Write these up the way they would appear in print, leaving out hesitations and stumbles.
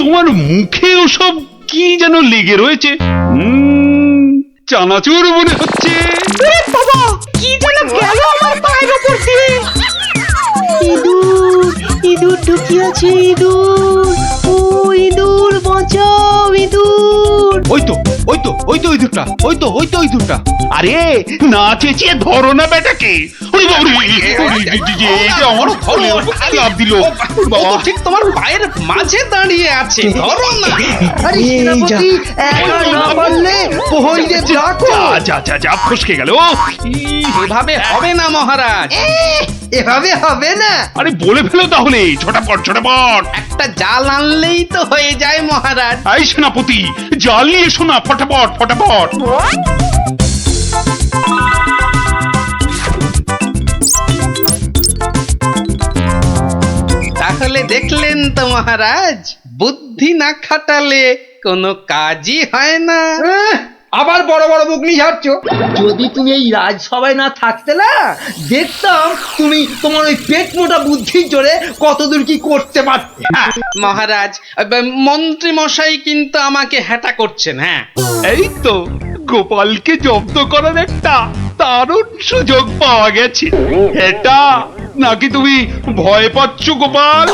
তোমার মুখে ওসব কি যেন লেগে রয়েছে। চানাচুর মনে হচ্ছে। বাবা, কি যেন গেল আমার পায়ের উপর দিয়ে। ইঁদুর, ইঁদুর ঢুকিয়াছে, ইঁদুর। ও ইঁদুর, বাঁচাও ইঁদুর। ওই তো ইঁদুরটা, ওই তো ইঁদুরটা। আরে না চেঁচিয়ে ধরো না বেটাকে। ওরে বাবা, আমার ফলের উপর লাফ দিল। বাবা, ঠিক তোমার পায়ের মাঝে দাঁড়িয়ে আছে, ধরো না। আরে সেনাপতি, একা না পারলে প্রহরীদের ডাকো। যা ফসকে গেল। এভাবে হবে না মহারাজ। এভাবে হবে না। আরে বলে ফেলো তাহলে, ছোটাপট। একটা জাল আনলেই তো হয়ে যায় মহারাজ। এই সেনাপতি, জাল নিয়ে এসো না, ফটাফট। তাহলে দেখলেন তো মহারাজ, বুদ্ধি না খাটালে কোনো কাজই হয় না। আবার বড় বড় বকনি ঝাড়ছো। যদি তুমি এই রাজসভায় না থাকতে না, দেখতাম তুমি তোমার ওই পেট মোটা বুদ্ধির জোরে কতদূর কি করতে পারতে। মহারাজ, মন্ত্রী মশাই কিন্তু আমাকে হ্যাটা করছেন। হ্যাঁ, এই তো গোপালকে জব্দ করার একটা দারুণ সুযোগ পাওয়া গেছে। এটা নাকি তুমি ভয় পাচ্ছ গোপাল?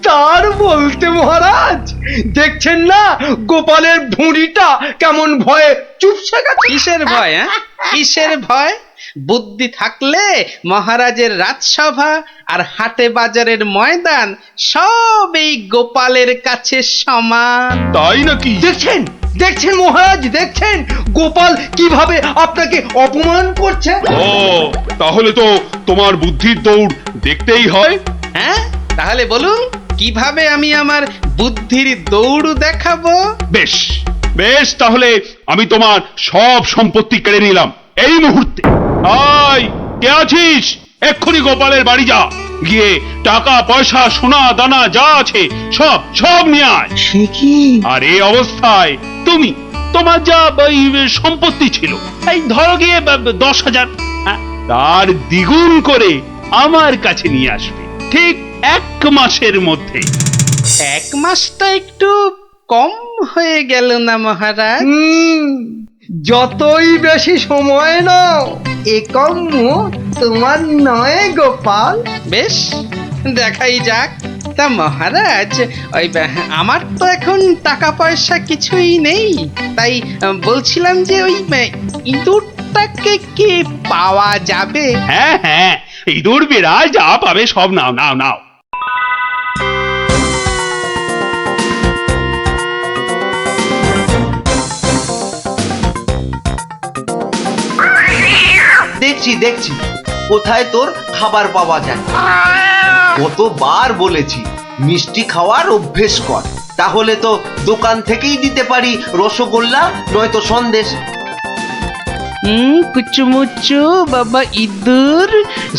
তার বলতে মহারাজ, দেখছেন না গোপালের ভুঁড়িটা কেমন ভয়ে চুপসে গেছে। কিসের ভয়? কিসের ভয়? বুদ্ধি থাকলে মহারাজের রাজসভা আর হাটে বাজারের ময়দান সব এই গোপালের কাছে সমান। তাই নাকি? দেখছেন মহারাজ, দেখছেন গোপাল কিভাবে আপনাকে অপমান করছে। ও, তাহলে তো তোমার বুদ্ধির দৌড় দেখতেই হয়। হ্যাঁ, তাহলে বলুন কিভাবে আমি আমার বুদ্ধির দৌড় দেখাবো? বেশ, তাহলে আমি তোমার সব সম্পত্তি কেড়ে নিলাম এই মুহূর্তে। আয়, কে আছিস? এক্ষুনি গোপালের বাড়ি যা, গিয়ে টাকা পয়সা সোনা দানা যা আছে সব নিয়ে আয়। সে কি? আর এই অবস্থায় তোমার যা সম্পত্তি ছিল, এই ধরো গিয়ে 10,000, তার দ্বিগুণ করে আমার কাছে নিয়ে আসবে, ঠিক 1 মাসের মধ্যে। 1 মাসটা একটু কম হয়ে গেল না মহারাজ? যতই বেশি সময় নাও, এ কম্য তোমার নয় গোপাল। বেশ, দেখাই যাক। তা মহারাজ, ওই আমার তো এখন টাকা পয়সা কিছুই নেই, তাই বলছিলাম যে ওই ইঁদুরটাকে কি পাওয়া যাবে? হ্যাঁ, ইঁদুর বিড়াল যা পাবে সব নাও। দেখছি কোথায় তোর খাবার পাওয়া যায়। কতবার বলেছি মিষ্টি খাওয়ার অভ্যেস কর, তাহলে তো দোকান থেকেই দিতে পারি রসগোল্লা নয়তো সন্দেশ। কুচুমুচু বাবা ইঁদুর,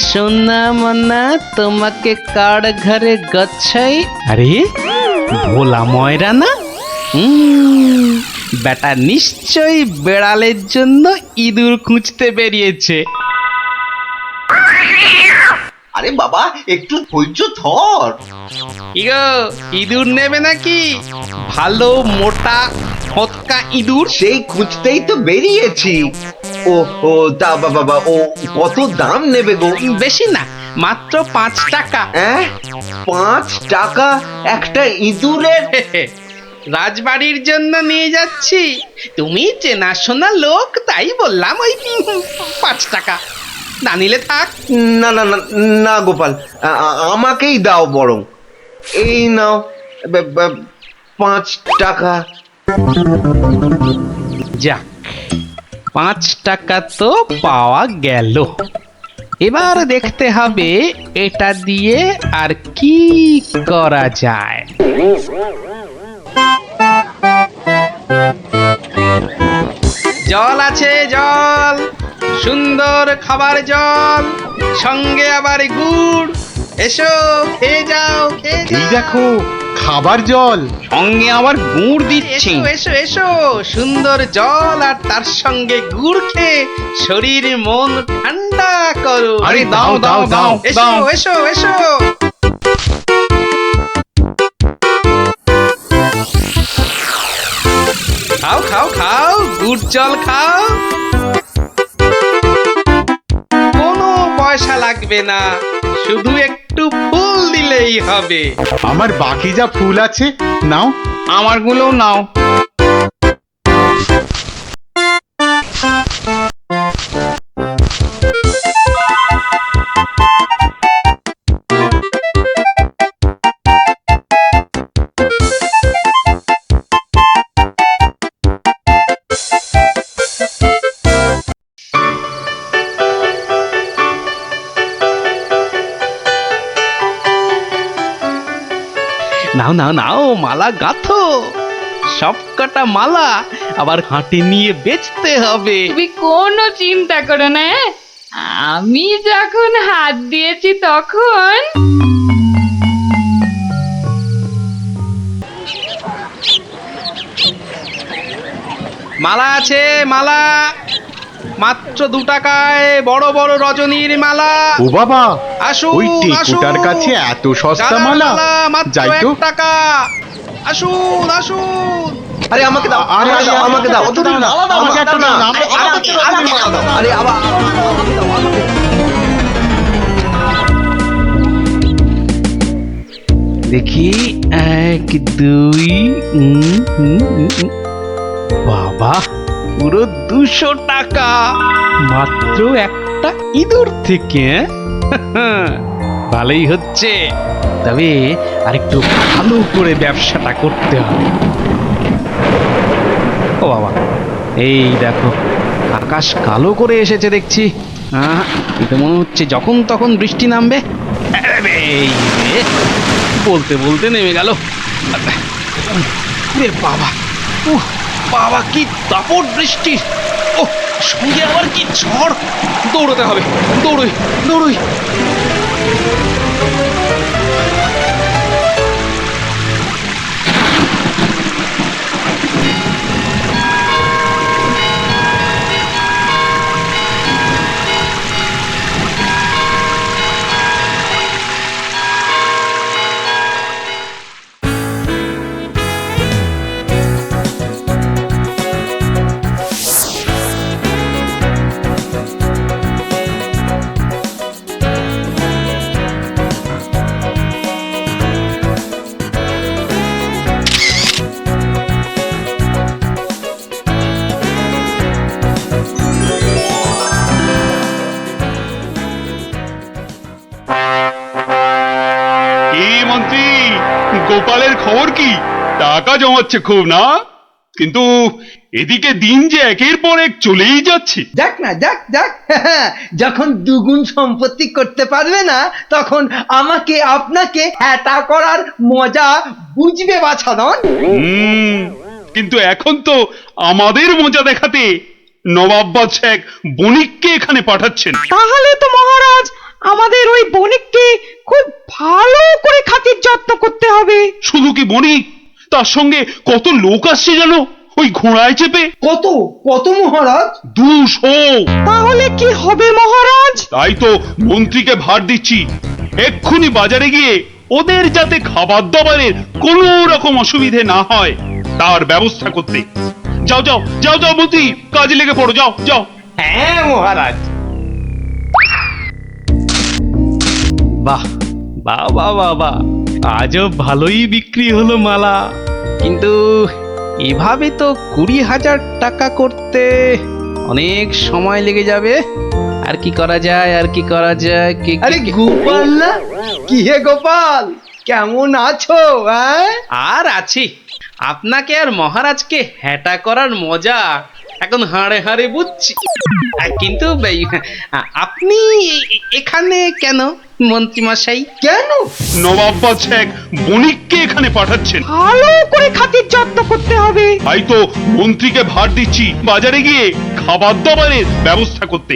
সোনা মনা তোমাকে কার ঘরে গচ্ছাই। আরে ভোলা ময়রা না? বেটা নিশ্চয়ই বেড়ালের জন্য ইঁদুর খুঁজতে বেরিয়েছে। আরে বাবা, একটু ধৈর্য ধর। ইগো, ইঁদুর নেবে নাকি? ভালো মোটা ফটকা ইঁদুর। সেই খুঁজতেই তো বেরিয়েছি। ও তা বাবা, ও কত দাম নেবে গো? বেশি না, মাত্র 5 টাকা। 5 টাকা একটা ইঁদুরের? রাজবাড়ির জন্য নিয়ে যাচ্ছি, তুমি চেনাশোনা লোক তাই বললাম ওই 5 টাকা। না নিলে থাক। না গোপাল, আমাকেই দাও বরং। এই নাও 5 টাকা। যাক, 5 টাকা তো পাওয়া গেল। এবার দেখতে হবে এটা দিয়ে আর কি করা যায়। জল আছে, জল, সুন্দর খাবার জল, সঙ্গে আবার গুড়। এসো, খেয়ে যাও। এই দেখো খাবার জল, সঙ্গে আবার গুড় দিচ্ছি। এসো, সুন্দর জল আর তার সঙ্গে গুড় খেয়ে শরীর মন ঠান্ডা করো। আরে দাও। এসো। দুধ জল খাও, কোনো পয়সা লাগবে না, শুধু একটু ফুল দিলেই হবে। আমার বাকি যা ফুল আছে নাও। আমারগুলো নাও। নাও নাও নাও, মালা গাঁথো, সব কটা মালা আবার হাঁটে নিয়ে বেচতে হবে। তুমি কোনো চিন্তা করো না, হ্যাঁ? আমি যখন হাত দিয়েছি তখন মালা আছে, মালা মাত্র 2 টাকায় বড় বড় রজনীর মালা। ও বাবা, আসুন ওই টেকুটার কাছে এত সস্তা গাঁদার মালা? মাত্র যাই তো। 1 টাকা। আসুন আসুন। আরে আমাকে দাও, আরে, আমাকে দাও, আমাকে দাও, আমাকে দাও না, আমাকে একটা দাও না, আরে আবার আমাকে দাও, আমাকে দাও। দেখি 1 2 বাবা, পুরো 200 টাকা মাত্র একটা ইঁদুর থেকে। ভালোই হচ্ছে, তবে আরেকটু ভালো করে ব্যবসাটা করতে হবে। ও বাবা, এই দেখো আকাশ কালো করে এসেছে দেখছি। এটা মনে হচ্ছে যখন তখন বৃষ্টি নামবে। এই রে, বলতে বলতে নেমে গেল। রে বাবা, বাবা কি দাপট বৃষ্টি! ও সঙ্গে আবার কি ঝড়! দৌড়তে হবে, দৌড়ই দৌড়ই। কি মন্ত্রী, গোপালের খবর কি? টাকা জমাচ্ছে খুব না? কিন্তু এদিকে দিন যে একের পর এক চলেই যাচ্ছে। যাক না, যাক যাক। যখন দুগুণ সম্পত্তি করতে পারবে না, তখন আমাকে আপনাকে হ্যাটা করার মজা বুঝবে বাছাধন। কিন্তু এখন তো আমাদের মজা দেখাতে নবাব বাদশাহ এক বণিককে এখানে পাঠাচ্ছেন। তাহলে তো মহারাজ আমাদের ওই বণিককে খুব ভালো করে খাতির যত্ন করতে হবে। শুধু কি বণিক, তার সঙ্গে কত লোক আসছে জানো, ওই ঘোড়ায় চেপে। কত কত মহারাজ? 200। তাহলে কি হবে মহারাজ? তাই তো মন্ত্রীকে ভার দিচ্ছি, এক্ষুনি বাজারে গিয়ে ওদের যাতে খাবার দাবারের কোনো রকম অসুবিধে না হয় তার ব্যবস্থা করতে। যাও যাও যাও যাও মন্ত্রী, কাজে লেগে পড়ো, যাও যাও। হ্যাঁ মহারাজ। বাহ বাহ বাহ বাহ বাহ, আজও ভালোই বিক্রি হলো মালা। কিন্তু এভাবে তো 20,000 টাকা করতে অনেক সময় লেগে যাবে। আর কি করা যায়, আর কি করা যায়? আরে গোপাল না? কি হে গোপাল, কেমন আছো? আর আছি, আপনাকে আর মহারাজকে হ্যাটা করার মজা এখন হাড়ে হাড়ে বুঝছি। কিন্তু আপনি এখানে কেন মন্ত্রী মশাই? কেন? নবাব বাদশাহ এক বণিককে এখানে পাঠাচ্ছেন। ভালো করে খাতির যত্ন করতে হবে। তাই তো মন্ত্রীকে ভার দিচ্ছি বাজারে গিয়ে খাবার দাবারের ব্যবস্থা করতে।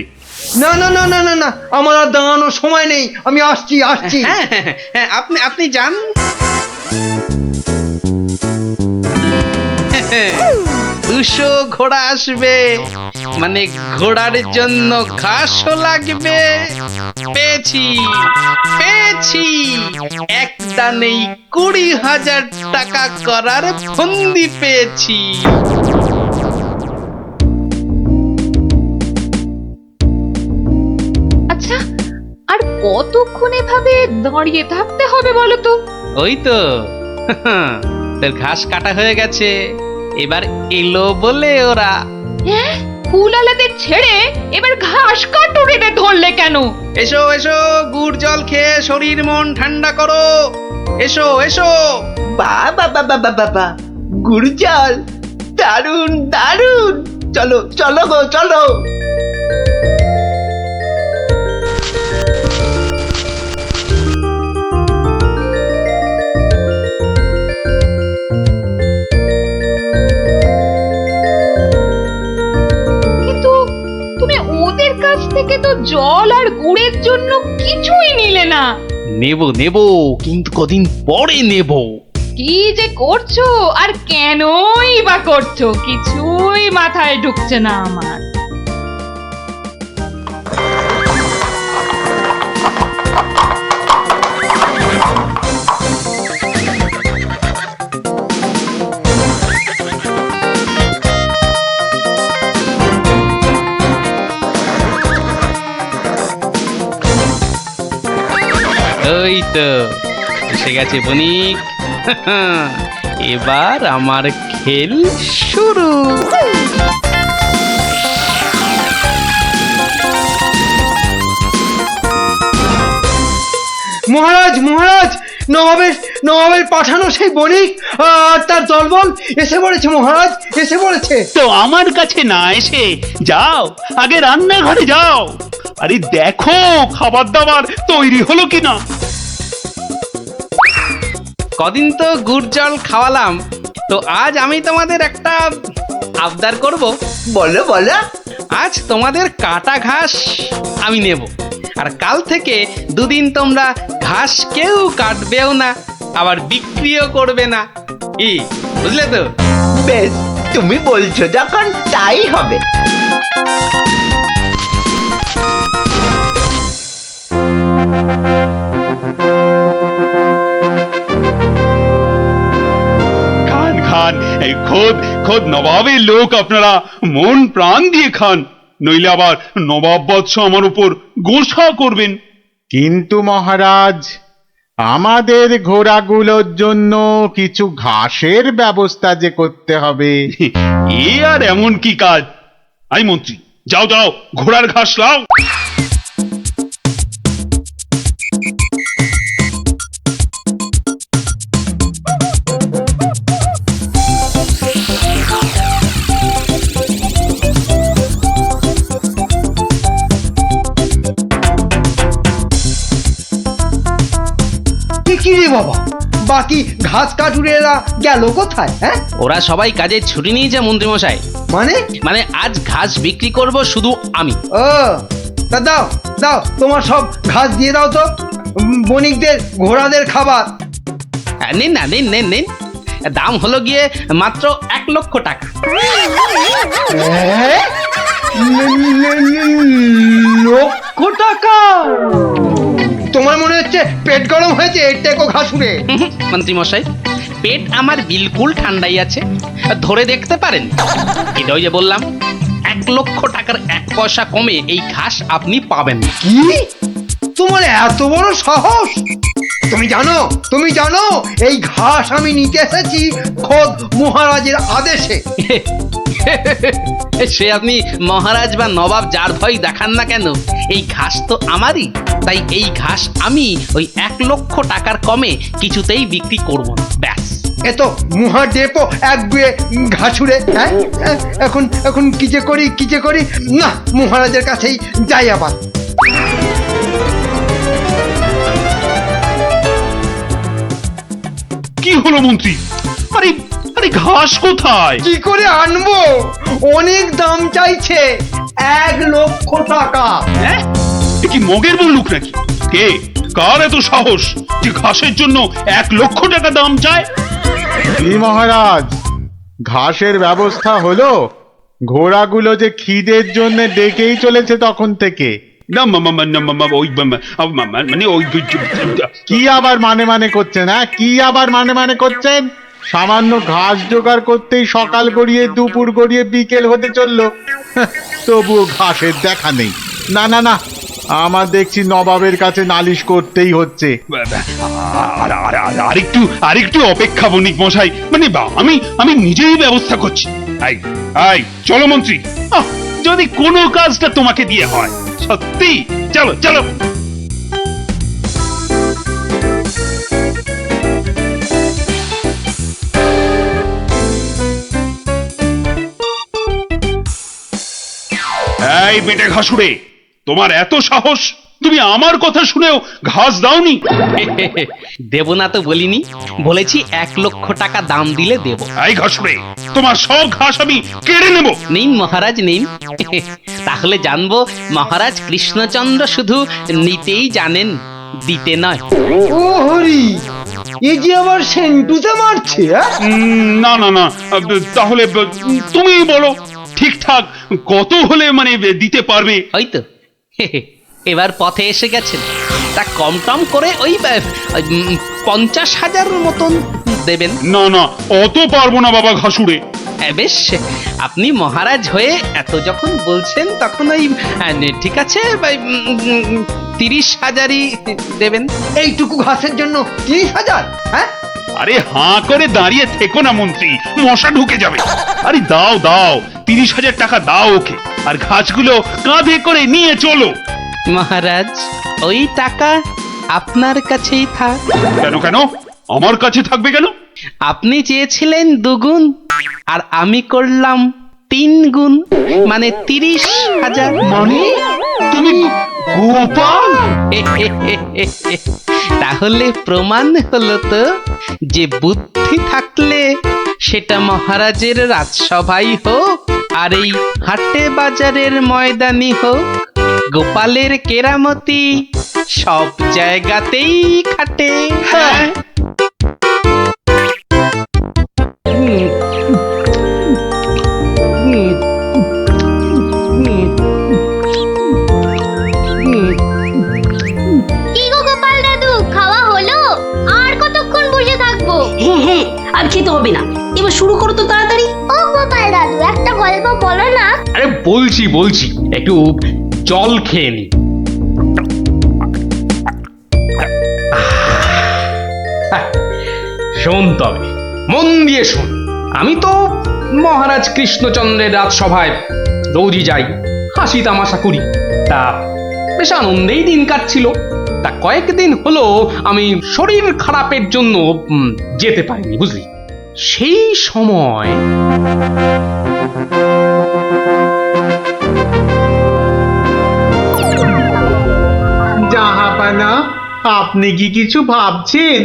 না না না না না না, আমার আর দাঁড়ানোর সময় নেই, আমি আসছি আসছি। হ্যাঁ হ্যাঁ হ্যাঁ, আপনি যান। 200 ঘোড়া আসবে, মানে ঘোড়ার জন্য ঘাসও লাগবে। পেয়েছি পেয়েছি, এক দানেই 20,000 টাকা করার ফন্দি পেয়েছি। আর কতক্ষণ এভাবে দাঁড়িয়ে থাকতে হবে বলো তো? ওই তো তোর ঘাস কাটা হয়ে গেছে, এবার এলো বলে ওরা। হ্যাঁ, ফুল আলাদের ছেড়ে এবার ঘাস কাটুরিতে ধরলে কেন? এসো এসো, গুড় জল খেয়ে শরীর মন ঠান্ডা করো। এসো এসো। বাবা বাবা বাবা গুড় জল, দারুন দারুন, চলো চলো গো চলো। কিন্তু তুমি ওদের কাছ থেকে তো জল আর গুড়ের জন্য কিছুই নিলে না। নেব নেব, কিন্তু কদিন পরে নেব। কি যে করছো আর কেনই বা করছো, কিছুই মাথায় ঢুকছে না আমার। ওই তো এসে গেছে বণিক। এবার আমার খেল শুরু। মহারাজ মহারাজ, নবাবের নবাবের পাঠানো সেই বণিক আর তার দলবল এসে পড়েছে মহারাজ, এসে পড়েছে। তো আমার কাছে না এসে যাও, আগে রান্নাঘরে যাও। আরে দেখো খাবার দাবার তৈরি হলো কিনা। কদিন তো গুড় জল খাওয়ালাম, তো আজ আমি তোমাদের একটা আবদার করব। বলো বলো। আজ তোমাদের কাটা ঘাস আমি নেব, আর কাল থেকে দুদিন তোমরা ঘাস কেউ কাটবেও না, আবার বিক্রিও করবে না। কি বুঝলে তো? বেশ, তুমি বলছো যখন তাই হবে। খান খান, এই খোদ খোদ নবাবের লোক, আপনারা মন প্রাণ দিয়ে খান, নইলে আবার নবাব বৎস আমার উপর গোসা করবেন। কিন্তু মহারাজ, আমাদের ঘোড়াগুলোর জন্য কিছু ঘাসের ব্যবস্থা যে করতে হবে। এ আর এমন কি কাজ? আই মন্ত্রী, যাও যাও, ঘোড়ার ঘাস লাও। কি রে বাবা, বাকি ঘাস কাটুরেরা গেল কোথায়? হ্যাঁ, ওরা সবাই কাজে ছুটি নিয়েছে মন্ত্রীমশাই। মানে? মানে আজ ঘাস বিক্রি করব শুধু আমি। ও, তা দাও দাও, তোমার সব ঘাস দিয়ে দাও তো, বণিকদের ঘোড়াদের খাবার। নিন না, নিন নিন নিন, দাম হলো গিয়ে মাত্র 1,00,000 টাকা। লক্ষ টাকা? তোমার মনে হচ্ছে পেট গরম হয়েছে টেকো ঘাসুরে? মন্ত্রীমশাই, পেট আমার বিলকুল ঠান্ডাই আছে, ধরে দেখতে পারেন। এটা ওই যে বললাম, 1,00,000 টাকার 1 পয়সা কমে এই ঘাস আপনি পাবেন না। কি? তোমার এত বড় সাহস? তুমি জানো এই ঘাস আমি নিতে এসেছি খোদ মহারাজের আদেশে। সে আপনি মহারাজ বা নবাব যার ভয় দেখান না কেন, এই ঘাস তো আমারই। তাই এই ঘাস আমি ওই 1,00,000 টাকার কমে কিছুতেই বিক্রি করব না, ব্যাস। এ তো মুহা ডেপো এক গুয়ে ঘাসুরে। হ্যাঁ, এখন এখন কি যে করি না, মহারাজের কাছেই যাই আবার। কি হলো মন্ত্রী? আরে আরে ঘাস কোথায়? কি করে আনবো? অনেক দাম চাইছে, 1,00,000 টাকা। হ্যাঁ, এ কি মগের বললুক নাকি? কে কার এত সাহস যে ঘাসের জন্য 1,00,000 টাকা দাম চায়? কি মহারাজ, ঘাসের ব্যবস্থা হলো? ঘোড়াগুলো যে খিদের জন্য ডেকেই চলেছে তখন থেকে। না মানে ওই কি আবার মানে করছেন? হ্যাঁ, কি আবার মানে করছেন? সামান্য ঘাস জোগাড় করতেই সকাল গড়িয়ে দুপুর গড়িয়ে বিকেল হতে চললো, তবুও ঘাসের দেখা নেই। না না না, আমার দেখছি নবাবের কাছে নালিশ করতেই হচ্ছে। আরেকটু অপেক্ষা বণিক মশাই, মানে আমি নিজেই ব্যবস্থা করছি। আই চলো মন্ত্রী, যদি কোনো কাজটা তোমাকে দিয়ে হয়, সত্যি চলো চলো। এই বেটে ঘাসুড়ে, তোমার এত সাহস, তুমি আমার কথা শুনেও ঘাস দাওনি? দেব না তো বলিনি, বলেছি 1,00,000 টাকা দাম দিলে দেব। এই ঘাসুড়ে, তোমার সব ঘাস আমি কেড়ে নেব। নিন মহারাজ নিন। তাহলে জানবো মহারাজ কৃষ্ণচন্দ্র শুধু নিতেই জানেন, দিতে নয়। ও হরি, এ যে আবার সেন্টুতে মারছে, হ্যাঁ? না না না, তাহলে তুমিই বলো ঠিকঠাক কত হলে মানে দিতে পারবে? হয়তো এবার পথে এসে গেছেন, তা কম টম করে ওই 50,000 মতন দেবেন। না না, অত পারবো না বাবা ঘাসুড়ে। বেশ, আপনি মহারাজ হয়ে এত যখন বলছেন তখন ওই ঠিক আছে 30,000ই দেবেন। এইটুকু ঘাসের জন্য 30,000? হ্যাঁ, আরে হাঁ করে দাঁড়িয়ে থেকো না মন্ত্রী, মশা ঢুকে যাবে। আরে দাও দাও, 30,000 টাকা দাও ওকে, আর ঘাসগুলো কাঁধে করে নিয়ে চলো। মহারাজ, ওই টাকা আপনার কাছেই থাক। কেন কেন আমার কাছে থাকবে কেন? আপনি চেয়েছিলেন 2 গুণ, আর আমি করলাম 3 গুণ, মানে 30,000। মানে তুমি গোপাল? তাহলে প্রমাণ হলো তো যে বুদ্ধি থাকলে সেটা মহারাজের রাজসভাই হোক আর এই হাটে বাজারের ময়দানি হোক, গোপালের কেরামতি সব জায়গাতেই খাটে। হ্যাঁ, কি গো গোপাল দাদু, খাওয়া হলো? আর কতক্ষণ বসে থাকবো? হ্যাঁ, আর খেতে হবে না, এবার শুরু করো তো তাড়াতাড়ি। ও গোপাল দাদু, একটা গল্প বলো না। আরে বলছি একটু জল খেয়ে নি। শোন তবে, মন দিয়ে শোন। আমি তো মহারাজ কৃষ্ণচন্দ্রের রাজসভায় রোজই যাই, হাসি তামাশা করি, তা বেশ আনন্দেই দিন কাটছিল। তা কয়েকদিন হলো আমি শরীর খারাপের জন্য যেতে পারিনি, বুঝলি। সেই সময় জাহাপানা, আপনি কি কিছু ভাবছেন?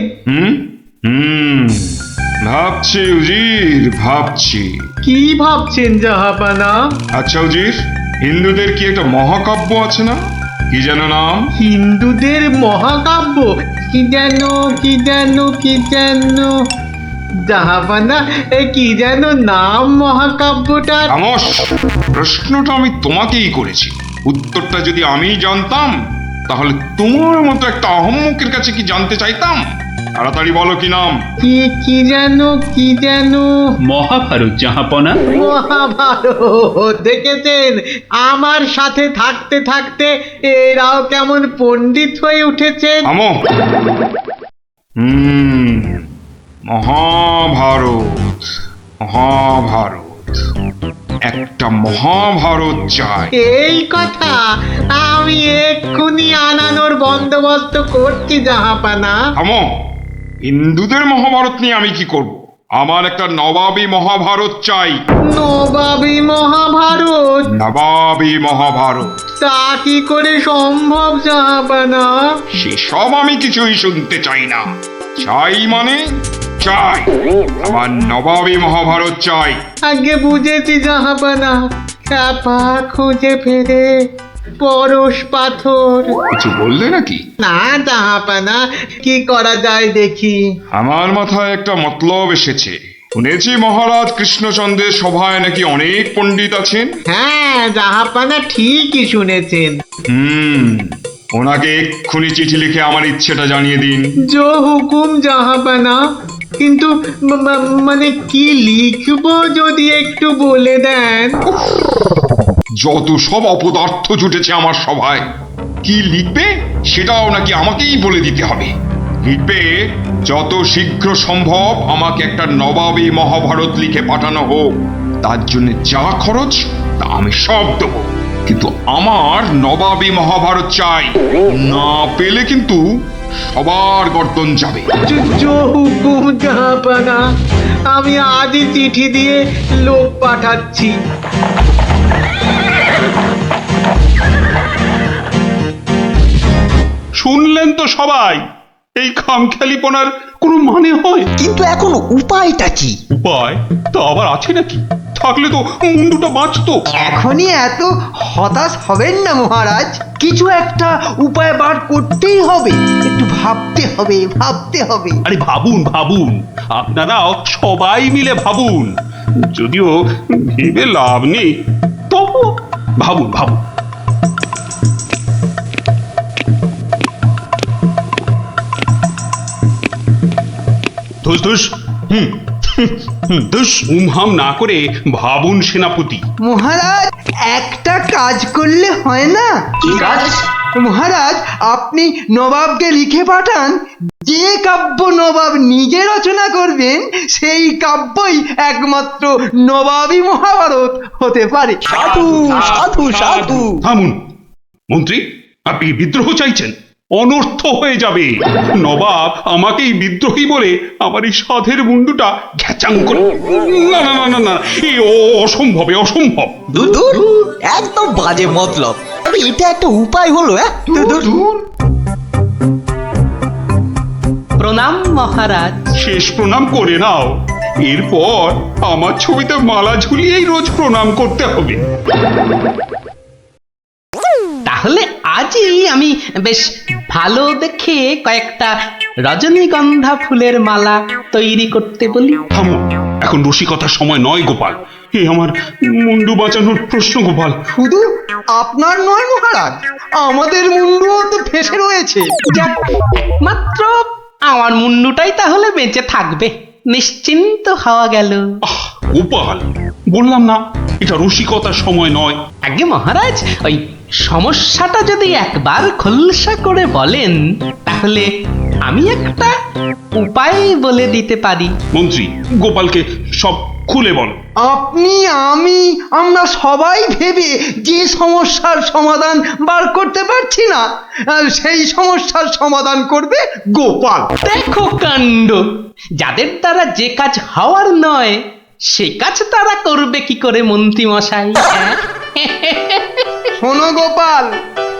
ভাবছি উজির, ভাবছি। কি ভাবছেন জাহাপানা? আচ্ছা উজির, হিন্দুদের কি একটা মহাকাব্য আছে না, কি যেন নাম? হিন্দুদের মহাকাব্য? কি যেন জাহাপানা, কি যেন নাম মহাকাব্যটার? খামোশ, প্রশ্নটা আমি তোমাকেই করেছি, উত্তরটা যদি আমি জানতাম তাহলে তোমার মতো একটা আহম্মকের কাছে কি জানতে চাইতাম? তাড়াতাড়ি বলো কি নাম? কি যেন মহাভারত জাহাপনা। মহাভারত! দেখেছেন, আমার সাথে থাকতে থাকতে এরাও কেমন পণ্ডিত হয়ে উঠেছেন। থামো। মহাভারত, একটা মহাভারত চাই। এই কথা আমি এক্ষুনি আনানোর বন্দোবস্ত করছি জাহাপানা। থামো, হিন্দুদের মহাভারত নিয়ে আমি কি করব? আমার একটা নবাবী মহাভারত চাই। নবাবী মহাভারত? নবাবী মহাভারত। তা কি করে সম্ভব জাহাপানা? সেসব আমি কিছুই শুনতে চাই না। চাই মানে চাই, আমার নবাবী মহাভারত চাই। আগে বুঝেছি জাহাপানা, চাপা খুঁজে ফেরে পরশ পাথর। কিছু বললে নাকি? না জাহাপানা, কি করা যায় দেখি। আমার মাথায় একটা মতলব এসেছে। শুনেছি মহারাজ কৃষ্ণচন্দ্রের সভায় নাকি অনেক পণ্ডিত আছেন। হ্যাঁ জাহাপানা, ঠিকই শুনেছেন। ওনাকে এক্ষুনি চিঠি লিখে আমার ইচ্ছেটা জানিয়ে দিন। জো হুকুম জাহাপানা, কিন্তু মানে কি লিখবো যদি একটু বলে দেন। যত সব অপদার্থ জুটেছে আমার সভায়, কি লিখবে সেটাও নাকি আমাকেই বলে দিতে হবে। লিখবে যত শীঘ্র সম্ভব আমাকে একটা নবাবী মহাভারত লিখে পাঠানো হোক, তার জন্য যা খরচ তা আমি সব দেবো, কিন্তু আমার নবাবী মহাভারত চাই। না পেলে কিন্তু সবার গর্দন যাবে। হুকুম জাহাপানা, আমি আজই চিঠি দিয়ে লোক পাঠাচ্ছি। শুনলেন তো সবাই, এই খামখেয়ালিপনার কোনো মানে হয়? কিন্তু এখন উপায়টা কি? উপায় তো আবার আছে নাকি? থাকলে তো মুন্ডুটা বাঁচতো। এখনই এত হতাশ হবেন না মহারাজ, কিছু একটা উপায় বার করতেই হবে। একটু ভাবতে হবে, ভাবতে হবে। আরে ভাবুন ভাবুন, আপনারাও সবাই মিলে ভাবুন। যদিও ভেবে লাভ নেই, তবু ভাবুন ভাবুন। ধুস ধুস, ধুস উমহাম না করে ভাবুন সেনাপতি। মহারাজ, একটা কাজ করলে হয় না? কি কাজ? মহারাজ, আপনি নবাবকে লিখে পাঠান, যে কাব্য নবাব নিজে রচনা করবেন সেই কাব্যই একমাত্র নবাবী মহাভারত হতে পারে। সাধু সাধু সাধু। থামুন মন্ত্রী, আপনি বিদ্রোহ চাইছেন? অনর্থ হয়ে যাবে। নবাব আমাকেই বিদ্রোহী বলে আমার এই সাধের মুন্ডুটা ঘ্যাচাং করে। না না না না না, এ অসম্ভব, এ অসম্ভব। একদম বাজে মতলব। এটা একটা উপায় হলো? প্রণাম মহারাজ। শেষ প্রণাম করে নাও, এরপর আমার ছবিতে মালা ঝুলিয়েই রোজ প্রণাম করতে হবে। তাহলে আজই আমি বেশ ভালো দেখে কয়েকটা রজনীগন্ধা ফুলের মালা তৈরি করতে বলি। থামো, এখন রসিকতার সময় নয় গোপাল। এ আমার মুন্ডু বাঁচানোর প্রশ্ন গোপাল। শুধু আপনার নয় মহারাজ, আমাদের মুন্ডুও তো ফেসে রয়েছে। যাক, মাত্র আমার মুন্ডুটাই তাহলে বেঁচে থাকবে, নিশ্চিন্ত হওয়া গেল। আহ গোপাল, বললাম না এটা রসিকতার সময় নয়। আগে মহারাজ, ওই সমস্যাটা যদি একবার খোলসা করে বলেন তাহলে আমি একটা উপায় বলে দিতে পারি। মন্ত্রী, গোপালকে সব খুলে বলো। আপনি, আমি, আমরা সবাই ভেবে যে সমস্যার সমাধান বার করতে পারছি না, সেই সমস্যার সমাধান করবে গোপাল। দেখো কাণ্ড, যাদের দ্বারা যে কাজ হওয়ার নয় সে কাজ তারা করবে কি করে মন্ত্রী মশাই? শোনো গোপাল,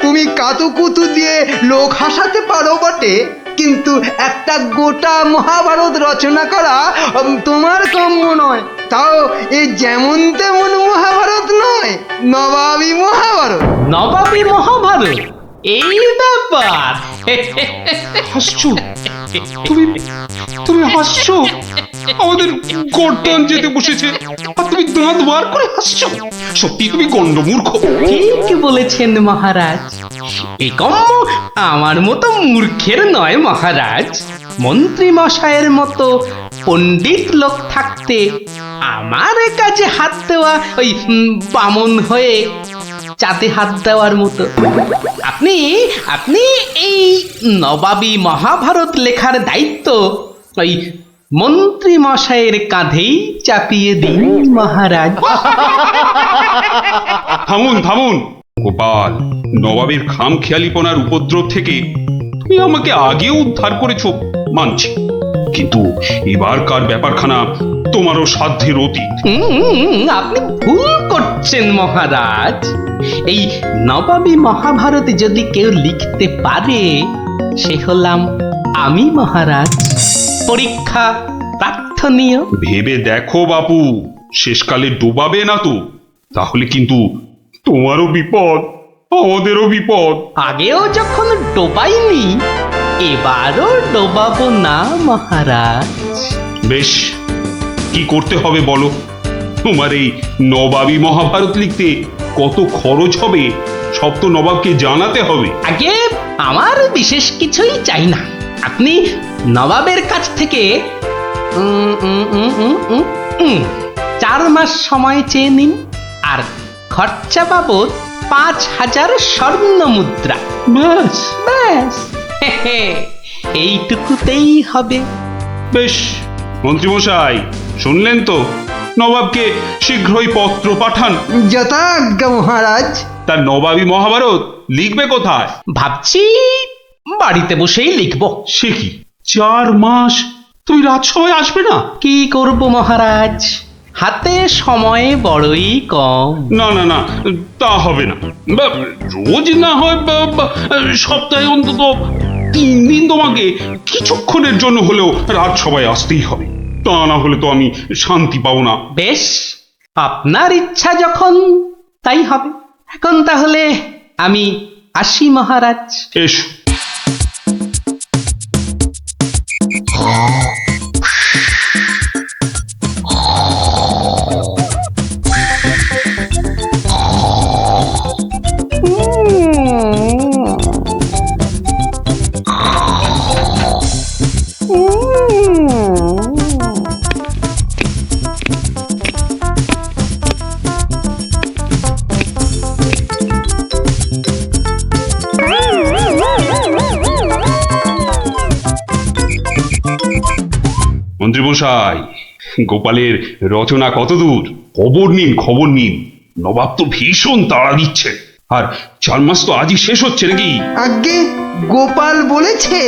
তুমি কাতুকুতু দিয়ে লোক হাসাতে পারো বটে, কিন্তু একটা গোটা মহাভারত রচনা করা তোমার কাম্য নয়। তাও এই যেমন তেমন মহাভারত নয়, নবাবী মহাভারত। নবাবী মহাভারত, এই ব্যাপার। হাসছো তুমি, তুমি হাসছো? আমাদের গর্দন যেতে বসেছে আর তুমি দাঁত বার করে হাসছো? সত্যি তুমি গন্ডমূর্খ। ঠিক বলেছেন মহারাজ, এই কম্ম আমার মতো মূর্খের নয় মহারাজ। মন্ত্রী মশাইয়ের মতো পণ্ডিত লোক থাকতে আমার কাজে হাত দেওয়া ওই বামন হয়ে চাঁদে হাত দেওয়ার মতো। আপনি আপনি এই নবাবী মহাভারত লেখার দায়িত্ব ওই মন্ত্রী মশাইয়ের কাঁধেই চাপিয়ে দিন মহারাজ। থামুন থামুন গোপাল, নবাবের খামখেয়ালিপনার উপদ্রব থেকে তুমি আমাকে আগেও উদ্ধার করেছো মানছি, কিন্তু এবারকার ব্যাপারখানা তোমারও সাধ্যের অতীত। আপনি ভুল করছেন মহারাজ। এই নবাবী মহাভারত যদি কেউ লিখতে পারে সে হলাম আমি মহারাজ। পরীক্ষা প্রার্থনীয়। ভেবে দেখো বাপু, শেষকালে ডোবাবে না তো, তাহলে কিন্তু তোমারও বিপদ, আমাদেরও বিপদ। আগেও যখন ডোবাইনি এবারও ডোবাবো না মহারাজ। বেশ, কি করতে হবে বলো? তোমার এই নবাবী মহাভারত লিখতে কত খরচ হবে সব তো নবাবকে জানাতে হবে। আগে আমার বিশেষ কিছুই চাই না, আপনি নবাবের কাছ থেকে 4 মাস সময় চেয়ে নিন, আর খরচা বাবদ 5,000 স্বর্ণ মুদ্রা। ব্যাস ব্যাস এইটুকুতেই হবে। বেশ, মন্ত্রীমশাই শুনলেন তো, নবাবকে শীঘ্রই পত্র পাঠান। যথাজ্ঞা মহারাজ। তার নবাবী মহাভারত লিখবে কোথায়? ভাবছি বাড়িতে বসেই লিখব। সে কি, 4 মাস তুমি রাজসভায় আসবে না? কি করব মহারাজ, হাতে সময় বড়ই কম। না না না, তা হবে না। রোজ না হয় সপ্তাহে অন্তত 3 দিন তোমাকে কিছুক্ষণের জন্য হলেও রাজসভায় আসতেই হবে, তা না হলে তো আমি শান্তি পাবো না। বেশ, আপনার ইচ্ছা যখন তাই হবে। এখন তাহলে আমি আসি মহারাজ। এসো। মন্ত্রীমশাই, গোপালের রচনা কতদূর? খবর নিন, খবর নিন। নবাব তো ভীষণ তাড়া দিচ্ছে, আর 4 মাস তো আজই শেষ হচ্ছে নাকি? আজ্ঞে, গোপাল বলেছে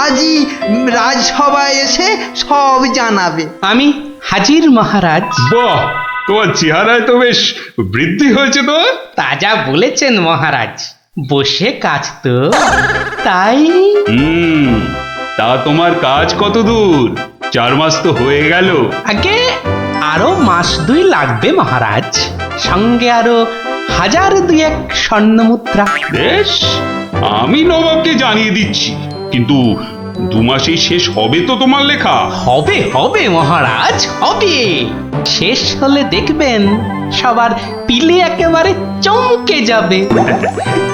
আজই রাজসভায় এসে সব জানাবে। আমি হাজির মহারাজ। বাহ, তোমার চেহারায় তো বেশ বৃদ্ধি হয়েছে তো। তাজা বলেছেন মহারাজ, বসে কাজ তো তাই। তা তোমার কাজ কত দূর? 4 মাস তো হয়ে গেল। আগে আরো 1-2 মাস লাগবে মহারাজ, সঙ্গে আরো 1000-2 স্বর্ণ মুদ্রা। বেশ, আমি নবাবকে জানিয়ে দিচ্ছি, কিন্তু 2 মাসেই শেষ হবে তো তোমার লেখা? হবে হবে মহারাজ, হবে। শেষ হলে দেখবেন সবার পিলে একেবারে চমকে যাবে।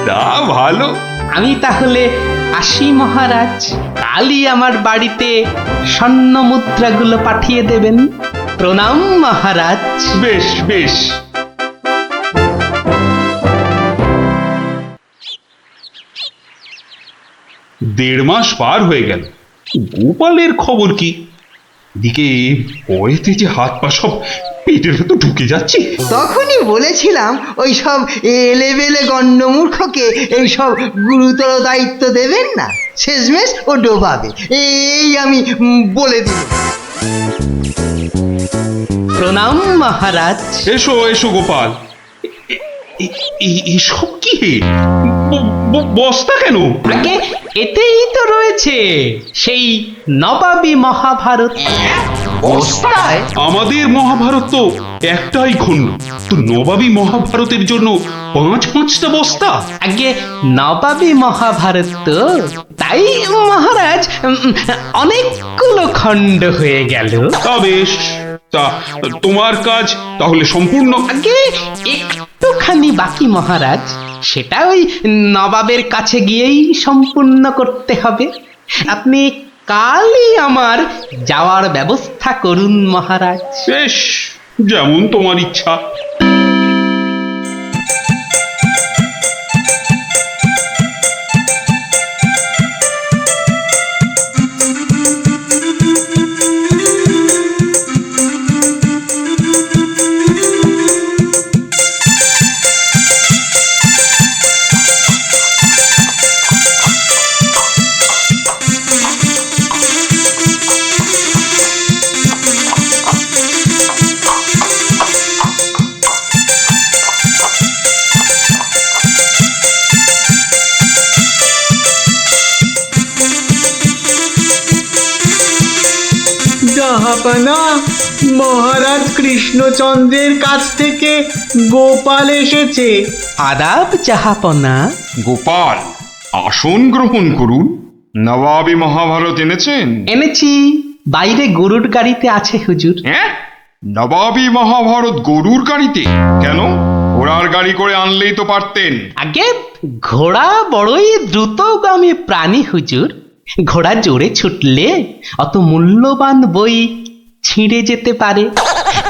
তা ভালো। আমি তাহলে আসি মহারাজ, কালই আমার বাড়িতে স্বর্ণ মুদ্রাগুলো পাঠিয়ে দেবেন। প্রণাম মহারাজ। বেশ বেশ। দেড় মাস পার হয়ে গেল, গোপালের খবর কি? এদিকে বয়েতে যে হাত পা সব পেটের ভেতর ঢুকে যাচ্ছে। তখনই বলেছিলাম ওই সব এলেবেলে গণ্ডমূর্খকে এইসব গুরুতর দায়িত্ব দেবেন না, শেষমেশ ও ডোবাবে, এই আমি বলে দিই। প্রণাম মহারাজ। এসো এসো গোপাল। এসব কি? বস্তা কেন? আগে এতেই তো রয়েছে সেই নবাবী মহাভারত। বস্তায়? আমাদের মহাভারত তো একটাই খণ্ড, তো নবাবী মহাভারতের জন্য 5-5টা বস্তা? আগে নবাবী মহাভারত তো, তাই মহারাজ অনেকগুলো খণ্ড হয়ে গেল। তা বেশ, তা তোমার কাজ তাহলে সম্পূর্ণ? আগে একটুখানি বাকি মহারাজ, সেটা ওই নবাবের কাছে গিয়েই সম্পূর্ণ করতে হবে। আপনি কালই আমার যাওয়ার ব্যবস্থা করুন মহারাজ। বেশ, যেমন তোমার ইচ্ছা। জাহাপানা, মহারাজ কৃষ্ণচন্দ্রের কাছ থেকে গোপাল এসেছে। আদাব জাহাপনা। গোপাল, আসন গ্রহণ করুন। নবাবী মহাভারত এনেছেন? এনেছি, বাইরে গরুর গাড়িতে আছে হুজুর। হ্যাঁ, নবাবী মহাভারত গরুর গাড়িতে? কেন, ঘোড়ার গাড়ি করে আনলেই তো পারতেন। আগে ঘোড়া বড়ই দ্রুতগামী প্রাণী হুজুর, ঘোড়া জোরে ছুটলে অত মূল্যবান বই ছিঁড়ে যেতে পারে,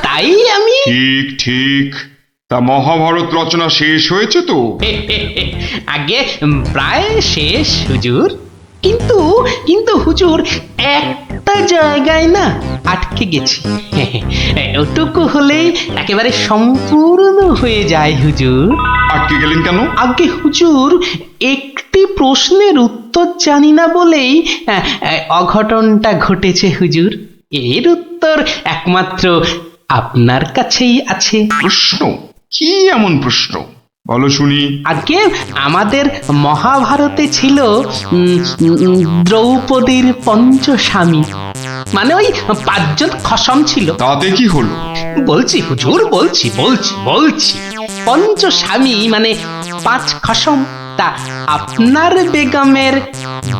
তাই আমি। ঠিক ঠিক, তা মহাভারত রচনা শেষ হয়েছে তো? আগে প্রায় শেষ হুজুর, কিন্তু কিন্তু হুজুর একটা জায়গায় না আটকে গেছি। ওটুকু হলেই একেবারে সম্পূর্ণ হয়ে যায় হুজুর। আটকে গেলেন কেন? আগে হুজুর একটি প্রশ্নের উত্তর জানি না বলেই অঘটনটা ঘটেছে হুজুর। এর উত্তর একমাত্র আপনার কাছেই আছে। প্রশ্ন? কি এমন প্রশ্ন বলো শুনি। আজকে আমাদের মহাভারতে ছিল দ্রৌপদীর পঞ্চস্বামী, মানে ওই 5 জন খসম ছিল। তাতে কি হলো? বলছি হুজুর, বলছি পঞ্চস্বামী মানে 5 খসম। তা আপনার বেগমের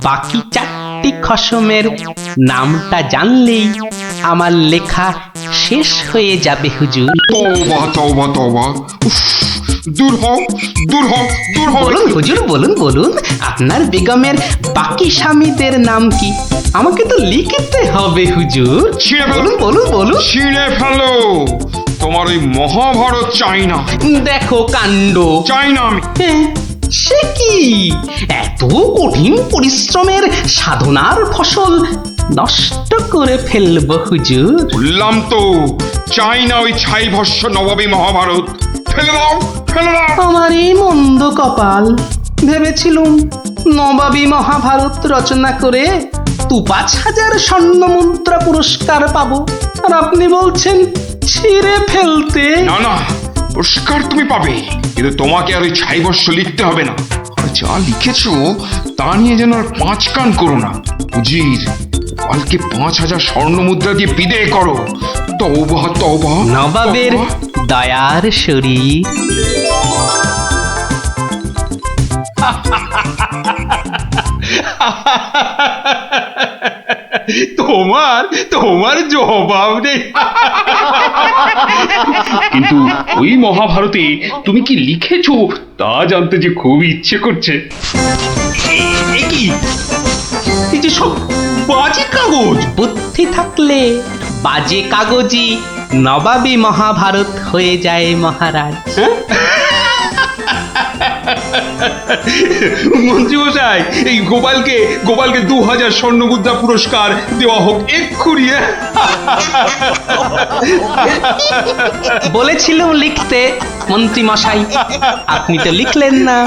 বাকি 4টি খসমের নামটা জানলেই আমার লেখা শেষ হয়ে যাবে হুজুর। তওবা তওবা তওবা, উফ, দূর হও দূর হও দূর হও। বলুন হুজুর, বলুন আপনার বেগমের বাকি স্বামীদের নাম কি? আমাকে তো লিখতে হবে হুজুর। ছিঁড়ে ফেলো, বলুন। ছিঁড়ে ফেলো। তোমার ওই মহাভারত চাই না। দেখো কাণ্ড। চাই না আমি। সে কি, এত কঠিন পরিশ্রমের সাধনার ফসল নষ্ট করে ফেলবো হুজুর? বললাম তো চাই না ওই ছাই ভস্য নবাবী মহাভারত। ফেলে দাও, ফেলে দাও। আমার এই মন্দ কপাল, ভেবেছিলুম নবাবী মহাভারত রচনা করে 5,000 স্বর্ণ মুদ্রা পুরস্কার পাবো, আর আপনি বলছেন ছিঁড়ে ফেলতে। না না, পুরস্কার তুমি পাবে, কিন্তু তোমাকে আর ওই ছাই ভস্য লিখতে হবে না। আর যা লিখেছো তা নিয়ে যেন আর 5 কান করো না। উজির, কালকে 5,000 স্বর্ণ মুদ্রা দিয়ে বিদেয় করো। তওবা তওবা। নবাবের দয়ার শরীর। তোমার জবাব নেই। কিন্তু ওই মহাভারতে তুমি কি লিখেছো তা জানতে যে খুব ইচ্ছে করছে। এ কি, এই যে সব বাজে কাগজ। বুদ্ধি থাকলে বাজে কাগজই নবাবী মহাভারত হয়ে যায় মহারাজ। মন্ত্রী মশাই, এই গোপালকে 2,000 স্বর্ণ মুদ্রা পুরস্কার দেওয়া হোক এক্ষুনি। বলেছিলাম লিখতে মন্ত্রী মশাই, আপনি তো লিখলেন না।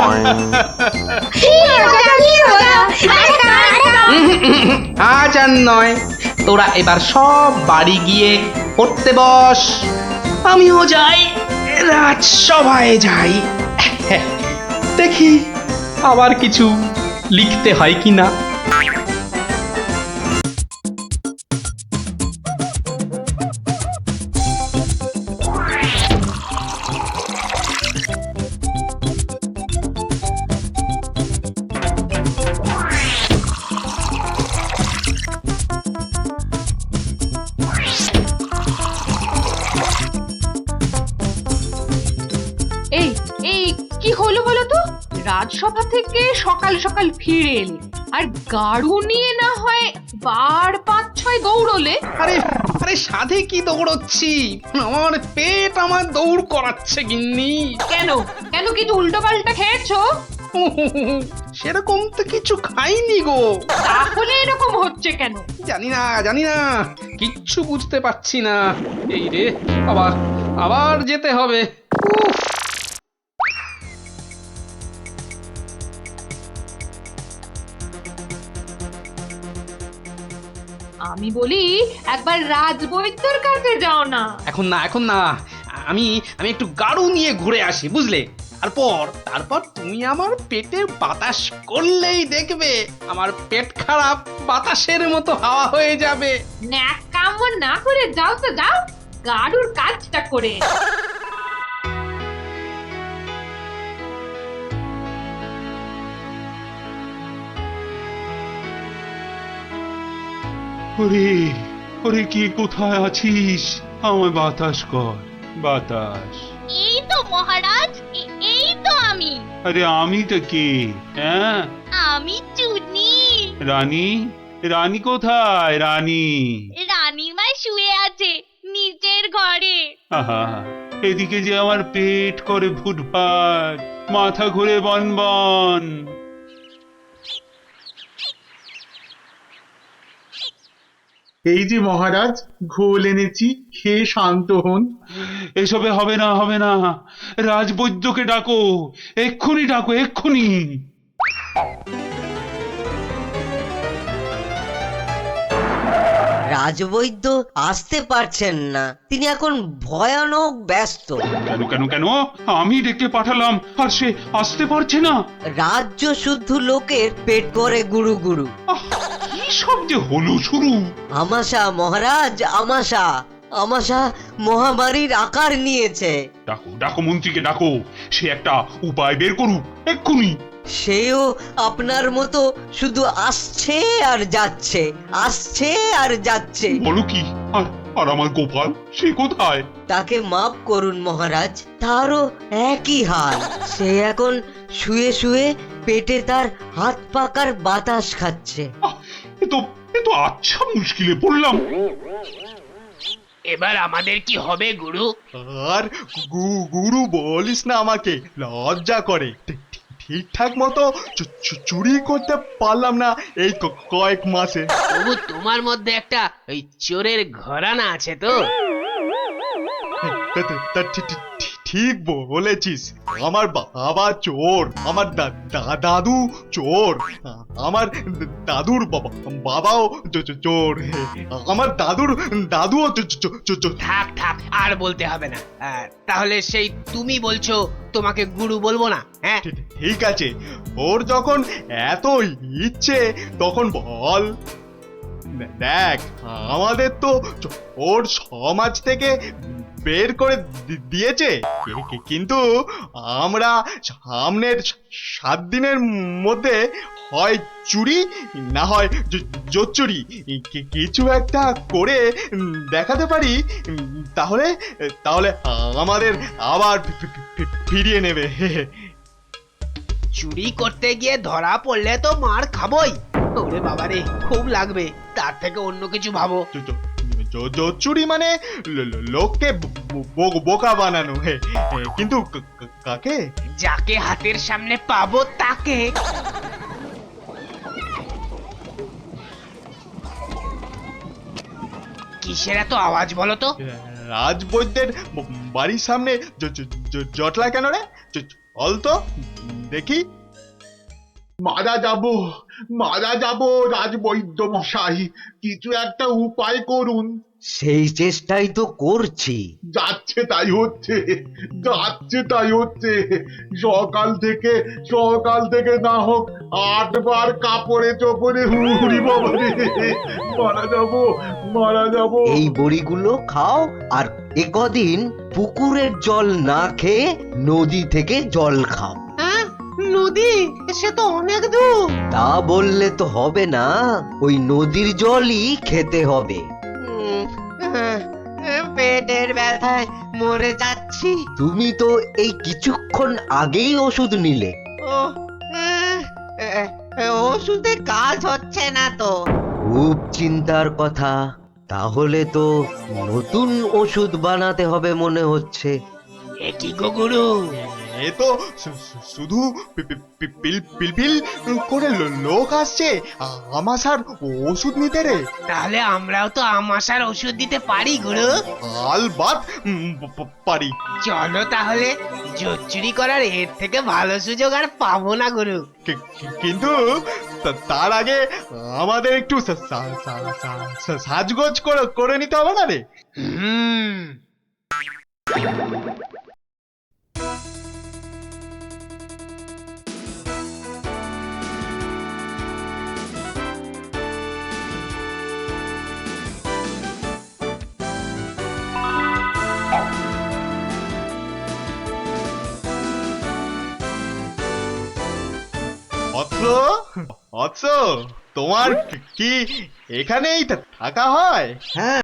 আজ আর নয়, তোরা এবার সব বাড়ি গিয়ে পড়তে বস। আমিও যাই, রাজসভায় যাই, দেখি আবার কিছু লিখতে হয় কিনা। এই এই কি হলো বলো তো? রাজসভা থেকে সকাল সকাল ফিরে এলে, আর গাড়ু নিয়ে না হয় বার 5-6 দৌড়লে। আরে সাধে কি দৌড়চ্ছি, আমার পেট আমার দৌড় করাচ্ছে গিন্নি। কেন কেন কিছু উল্টো পাল্টা খেয়েছো? সেরকম তো কিছু খাইনি গো। তাহলে এরকম হচ্ছে কেন? জানি না, কিচ্ছু বুঝতে পারছি না। এই রে, আবার যেতে হবে। উফ। আমি বলি একবার রাজবৈদ্যর কাছে যাও না। এখন না, আমি একটু গাড়ু নিয়ে ঘুরে আসি, বুঝলে? তারপর তুমি আমার পেটে বাতাস করলেই দেখবে আমার পেট খারাপ বাতাসের মতো হাওয়া হয়ে যাবে। ন্যাক কাম না করে যাও তো যাও, গাড়ুর কাজটা করে। ওরে ওরে, কি কোথায় আছিস? আমায় বাতাস কর, বাতাস। এই তো মহারাজ, এই তো আমি। আরে আমিটা কে? হ্যাঁ, আমি চুনি। রানী? রানী কোথায়? রানী রানীমা শুয়ে আছে নিচের ঘরে। আহা, এদিকে যে আমার পেট করে ভুটভাট, মাথা ঘুরে বনবন। এই যে মহারাজ, ঘোল এনেছি, খেয়ে শান্ত হন। এসবে হবে না, হবে না, রাজবৈদ্যকে ডাকো, এক্ষুনি ডাকো, এক্ষুনি। রাজবৈদ্য আসতে পারছেন না, তিনি এখন ভয়ানক ব্যস্ত। কেন কেন কেন? আমি ডেকে পাঠালাম আর সে আসতে পারছে না? রাজ্য শুদ্ধ লোকের পেট করে গুরু গুরু। কি সব যে হলো শুরু! আমাশা মহারাজ, আমাশা, আমাশা মহামারীর আকার নিয়েছে। ডাকো ডাকো, মন্ত্রীকে ডাকো, সে একটা উপায় বের করুক এক্ষুনি। সেও আপনার মতো শুধু আসছে আর যাচ্ছে, আসছে আর যাচ্ছে। বলো কি? আর আর আমার গোপাল, সে কোথায়? তাকে মাফ করুন মহারাজ, তারও একই হাল। সে এখন শুয়ে শুয়ে পেটে তার হাত পাকার বাতাস খাচ্ছে। এ তো আচ্ছা মুশকিলে পড়লাম। এবার আমাদের কি হবে গুরু? আর গুরু বলিস না, আমাকে লজ্জা করে। ঠিকঠাক মতো চুরি করতে পারলাম না এই কয়েক মাসে। তবু তোমার মধ্যে একটা ওই চোরের ঘরানা আছে তো? ঠিক বলেছিস, আমার বাবা চোর, আমার দাদু চোর, আমার দাদুর বাবাও চোর, আমার দাদুর দাদুও চোর। থাক থাক, আর বলতে হবে না। তাহলে সেই তুমি বলছো তোমাকে গুরু বলবো না? হ্যাঁ ঠিক আছে, ওর যখন এত ইচ্ছে তখন বল। দেখ, আমাদের তো ওর সমাজ থেকে বের করে দিয়েছে, কিন্তু আমরা সামনের 7 দিনের মধ্যে হয় চুরি না হয় জোচ্চুরি কিছু একটা করে দেখাতে পারি, তাহলে তাহলে আমাদের আবার ফিরিয়ে নেবে। চুরি করতে গিয়ে ধরা পড়লে তো মার খাবই। ওরে বাবারে, খুব লাগবে। তার থেকে অন্য কিছু ভাবো। চুরি মানে লোককে বোকা বানানো, কিন্তু কাকে? যাকে হাতের সামনে পাবো তাকে। কিসের এত আওয়াজ বলো তো? রাজবৈদ্যের বাড়ির সামনে জটলা কেন রে? চল তো দেখি। মারা যাব রাজবৈদ্য মশাই, কিছু একটা উপায় করুন। সেই চেষ্টাই তো করছি। যাচ্ছে তাই হচ্ছে। সকাল থেকে না হোক 8 বার কাপড়ে চোপড়ে হুড়ি বাবা রে, মারা যাব। এই বড়িগুলো খাও, আর একদিন পুকুরের জল না খেয়ে নদী থেকে জল খাও। নদী? সে তো অনেক দূর। তা বললে তো হবে না, ওই নদীর জলই খেতে হবে। পেটের ব্যথায় মরে যাচ্ছি। তুমি তো এই কিছুক্ষণ আগেই ওষুধ নিলে। ওষুধে কাজ হচ্ছে না তো। খুব চিন্তার কথা, তাহলে তো নতুন ওষুধ বানাতে হবে মনে হচ্ছে। এ কি গো গুরু? এ তো শুধু পিলপিল করে লোক আসছে আমাশার ওষুধ নিতে রে। তাহলে আমরাও তো আমাশার ওষুধ দিতে পারি গুরু। আলবাত পারি। চলো তাহলে, জোচ্চুরি করার এর থেকে ভালো সুযোগ আর পাবো না গুরু। কিন্তু তার আগে আমাদের একটু সাজগোজ করে নিতে হবে না রে? তোমার কি এখানেই থাকা হয়? হ্যাঁ,